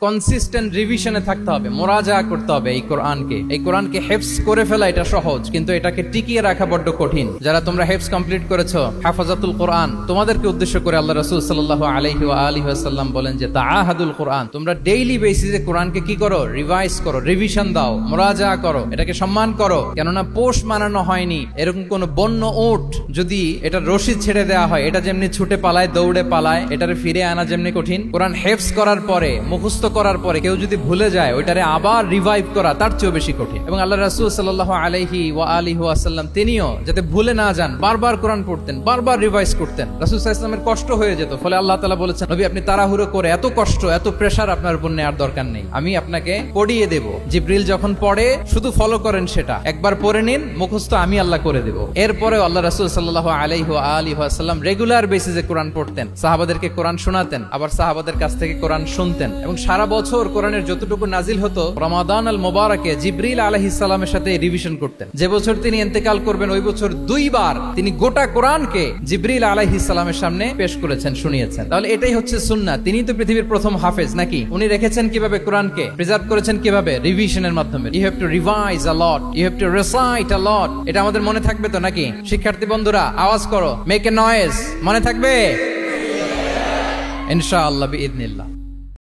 Consistent রিভিশনে থাকতে হবে, মোরাজা করতে হবে এই কোরআনকে হেফজ করে ফেলা এটা সহজ, কিন্তু এটাকে টিকিয়ে রাখা বড্ড কঠিন। যারা তোমরা হেফজ কমপ্লিট করেছো, হাফাজাতুল কোরআন, তোমাদেরকে উদ্দেশ্য করে আল্লাহ রাসূল সাল্লাল্লাহু আলাইহি ওয়া আলিহি ওয়াসাল্লাম বলেন যে তাআহাদুল কোরআন, তোমরা ডেইলি বেসিসে কোরআনকে কি করো, রিভাইজ করো, রিভিশন দাও, মোরাজা করো, এটাকে সম্মান করো। কেননা পোষ মানানো হয়নি, এরকম কোন বন্য উট যদি এটা রশি ছেড়ে দেওয়া হয়, এটা যেমনি ছুটে পালায়, দৌড়ে পালায়, এটারে ফিরে আনা যেমনি কঠিন, কোরআন হেফজ করার পরে, মুখস্থ করার পরে কেউ যদি ভুলে যায়, ওইটারে আবার রিভাইভ করা তার চেয়েও বেশি কঠিন। এবং আল্লাহ রাসূল সাল্লাল্লাহু আলাইহি ওয়া আলিহি ওয়াসাল্লাম তিনিও যাতে ভুলে না যান, বারবার কোরআন পড়তেন, বারবার রিভাইজ করতেন। রাসূল সাল্লাল্লাহু আলাইহি ওয়াসাল্লামের কষ্ট হয়ে যেত, ফলে আল্লাহ তাআলা বলেছেন, নবী আপনি তাড়াহুড়ো করে, এত কষ্ট, এত প্রেসার আপনার উপর নেওয়ার দরকার নেই, আমি আপনাকে পড়িয়ে দেব। জিবরিল যখন পড়ে শুধু ফলো করেন, সেটা একবার পড়ে নিন, মুখস্থ আমি আল্লাহ করে দেব। এরপরে আল্লাহ রাসূল সাল্লাল্লাহু আলাইহি ওয়া আলিহি ওয়াসাল্লাম রেগুলার বেসিসে কোরআন পড়তেন, সাহাবাদেরকে কোরআন শোনাতেন, আবার সাহাবাদের কাছ থেকে কোরআন শুনতেন। এবং সারা বছর কোরআনের যতটুকু নাজিল হতো, রমাদান আল মুবারাকে জিবরিল আলাইহিস সালামের সাথে রিভিশন করতেন। যে বছর তিনি ইন্তেকাল করবেন, ওই বছর দুইবার তিনি গোটা কোরআনকে জিবরিল আলাইহিস সালামের সামনে পেশ করেছেন, শুনিয়েছেন। তাহলে এটাই হচ্ছে সুন্নাহ। তিনি তো পৃথিবীর প্রথম হাফেজ নাকি? উনি রেখেছেন কিভাবে কোরআনকে, প্রিজার্ভ করেছেন কিভাবে? রিভিশনের মাধ্যমে। You have to revise a lot, you have to recite a lot. এটা আমাদের মনে থাকবে তো নাকি? শিক্ষার্থী বন্ধুরা আওয়াজ করো, মেক এ নয়েজ। মনে থাকবে ইনশাআল্লাহ বিইذنিল্লাহ।